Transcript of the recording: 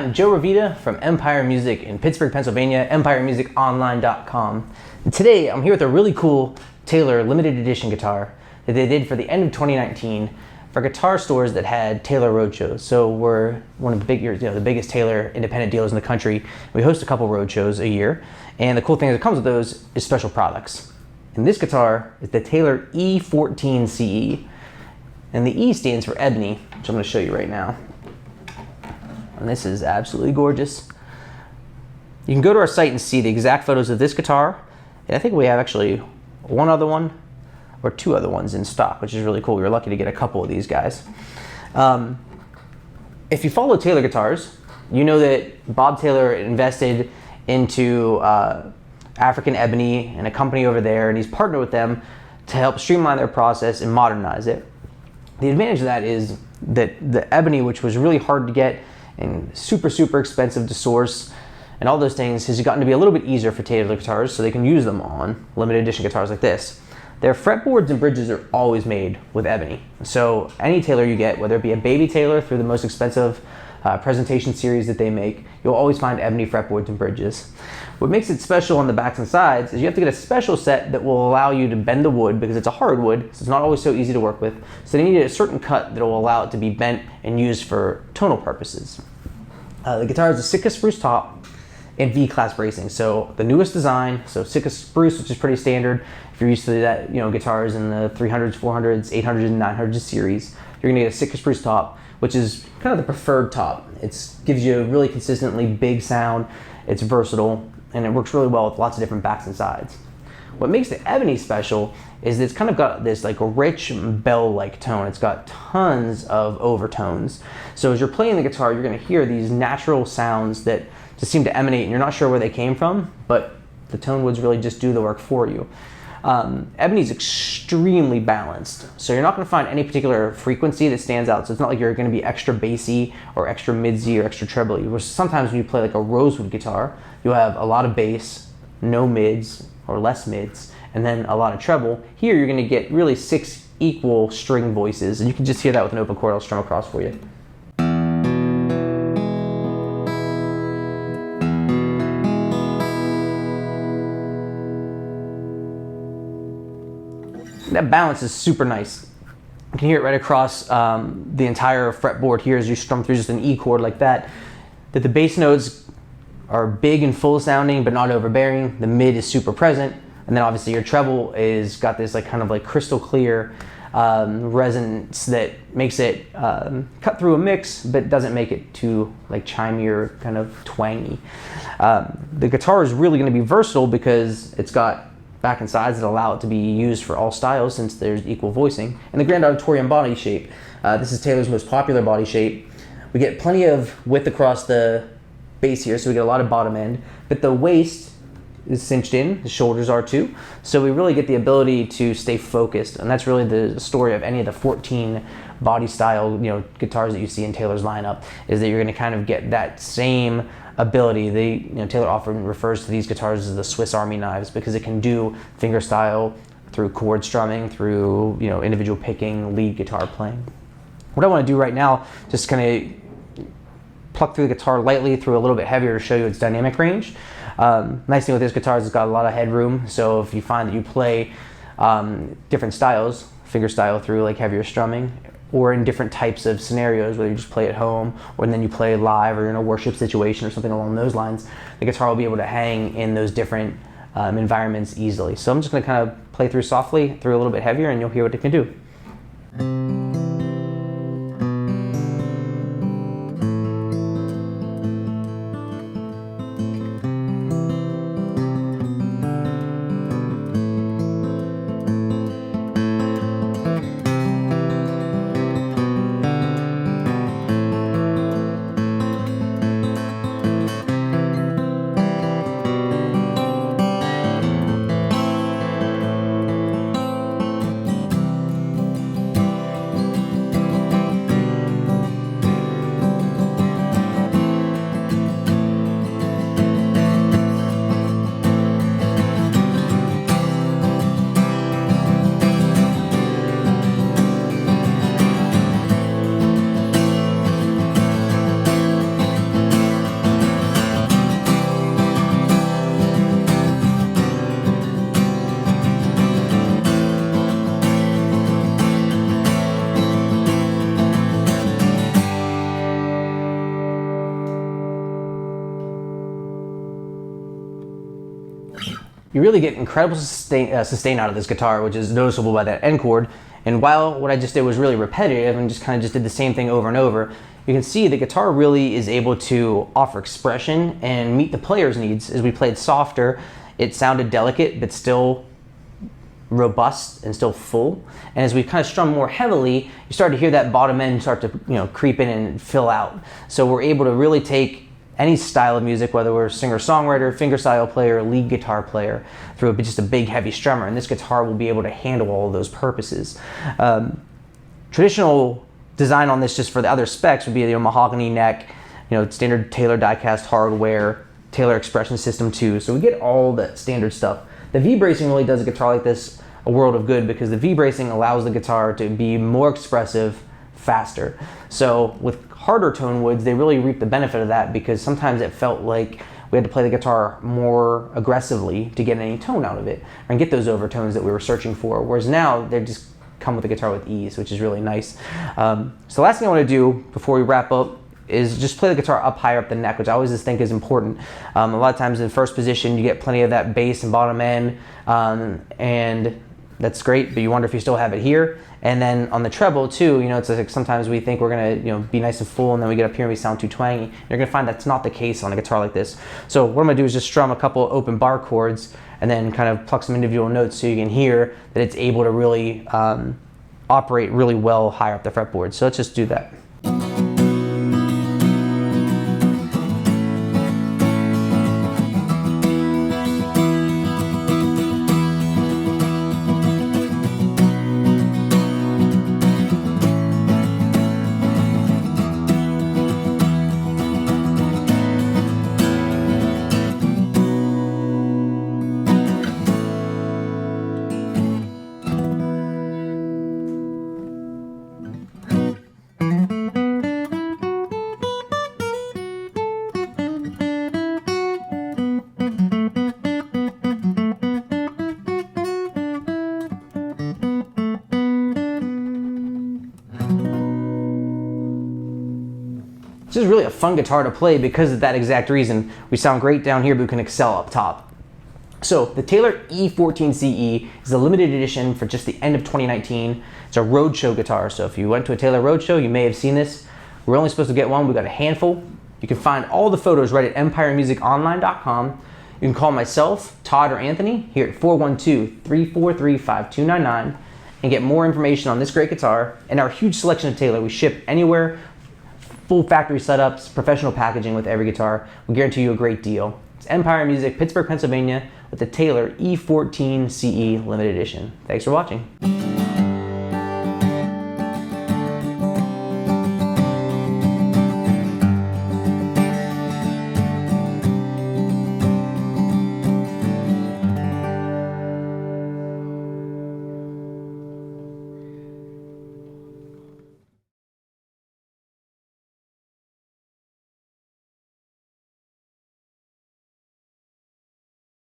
I'm Joe Revita from Empire Music in Pittsburgh, Pennsylvania, empiremusiconline.com. And today I'm here with a really cool Taylor limited edition guitar that they did for the end of 2019 for guitar stores that had Taylor roadshows. So we're one of the the biggest Taylor independent dealers in the country. We host a couple roadshows a year, and the cool thing that comes with those is special products. And this guitar is the Taylor E14ce, and the E stands for Ebony, which I'm going to show you right now. And this is absolutely gorgeous. You can go to our site and see the exact photos of this guitar. And I think we have actually one other one or two other ones in stock, which is really cool. We were lucky to get a couple of these guys. If you follow Taylor guitars, you know that Bob Taylor invested into African Ebony and a company over there, and he's partnered with them to help streamline their process and modernize it. The advantage of that is that the Ebony, which was really hard to get and super expensive to source and all those things, has gotten to be a little bit easier for Taylor guitars, so they can use them on limited edition guitars like this. Their fretboards and bridges are always made with Ebony. So any Taylor you get, whether it be a baby Taylor through the most expensive presentation series that they make, you'll always find Ebony fretboards and bridges. What makes it special on the backs and sides is you have to get a special set that will allow you to bend the wood, because it's a hardwood, so it's not always so easy to work with. So they need a certain cut that will allow it to be bent and used for tonal purposes. The guitar has a Sitka spruce top and V-class bracing, so the newest design. So Sitka spruce, which is pretty standard if you're used to that, guitars in the 300s, 400s, 800s, and 900s series. You're gonna get a Sitka spruce top, which is kind of the preferred top. It gives you a really consistently big sound. It's versatile, and it works really well with lots of different backs and sides. What makes the Ebony special is that it's kind of got this like rich bell-like tone. It's got tons of overtones. So as you're playing the guitar, you're gonna hear these natural sounds that just seem to emanate, and you're not sure where they came from, but the tone woods really just do the work for you. Ebony's extremely balanced, so you're not going to find any particular frequency that stands out. So it's not like you're going to be extra bassy or extra midsy or extra trebly. Where sometimes when you play like a rosewood guitar, you'll have a lot of bass, no mids or less mids, and then a lot of treble. Here you're going to get really 6 equal string voices, and you can just hear that with an open chord. I'll strum across for you. That balance is super nice. You can hear it right across the entire fretboard here as you strum through just an E chord like that. That the bass notes are big and full sounding but not overbearing. The mid is super present, and then obviously your treble is got this kind of crystal clear resonance that makes it cut through a mix but doesn't make it too chimey or kind of twangy. The guitar is really going to be versatile because it's got back and sides that allow it to be used for all styles, since there's equal voicing. And the Grand Auditorium body shape. This is Taylor's most popular body shape. We get plenty of width across the base here, so we get a lot of bottom end, but the waist is cinched in, the shoulders are too, so we really get the ability to stay focused. And that's really the story of any of the 14 body style guitars that you see in Taylor's lineup, is that you're going to kind of get that same ability. Taylor often refers to these guitars as the Swiss Army knives, because it can do finger style through chord strumming, through individual picking, lead guitar playing. What I want to do right now, just kind of pluck through the guitar lightly through a little bit heavier to show you its dynamic range. Nice thing with this guitar is it's got a lot of headroom, so if you find that you play different styles, finger style through heavier strumming, or in different types of scenarios, whether you just play at home or then you play live or you're in a worship situation or something along those lines, the guitar will be able to hang in those different environments easily. So I'm just going to kind of play through softly, through a little bit heavier, and you'll hear what it can do. You really get incredible sustain out of this guitar, which is noticeable by that end chord. And while what I just did was really repetitive and just kind of just did the same thing over and over, you can see the guitar really is able to offer expression and meet the player's needs. As we played softer, it sounded delicate, but still robust and still full. And as we kind of strum more heavily, you start to hear that bottom end start to creep in and fill out. So we're able to really take any style of music, whether we're a singer-songwriter, fingerstyle player, lead guitar player, through just a big heavy strummer, and this guitar will be able to handle all of those purposes. Traditional design on this, just for the other specs, would be the mahogany neck, standard Taylor die-cast hardware, Taylor expression system too. So we get all the standard stuff. The V-bracing really does a guitar like this a world of good, because the V-bracing allows the guitar to be more expressive faster. So with harder tone woods, they really reap the benefit of that, because sometimes it felt like we had to play the guitar more aggressively to get any tone out of it and get those overtones that we were searching for. Whereas now they just come with the guitar with ease, which is really nice. So the last thing I want to do before we wrap up is just play the guitar up higher up the neck, which I always just think is important. A lot of times in first position, you get plenty of that bass and bottom end, and that's great, but you wonder if you still have it here. And then on the treble too, it's like sometimes we think we're gonna be nice and full, and then we get up here and we sound too twangy. You're gonna find that's not the case on a guitar like this. So what I'm gonna do is just strum a couple open bar chords and then kind of pluck some individual notes so you can hear that it's able to really operate really well higher up the fretboard. So let's just do that. This is really a fun guitar to play because of that exact reason. We sound great down here, but we can excel up top. So the Taylor E14ce is a limited edition for just the end of 2019. It's a roadshow guitar, so if you went to a Taylor roadshow, you may have seen this. We're only supposed to get one. We got a handful. You can find all the photos right at empiremusiconline.com. You can call myself, Todd, or Anthony here at 412-343-5299 and get more information on this great guitar and our huge selection of Taylor. We ship anywhere, full factory setups, professional packaging with every guitar. We guarantee you a great deal. It's Empire Music, Pittsburgh, Pennsylvania, with the Taylor E14ce limited edition. Thanks for watching.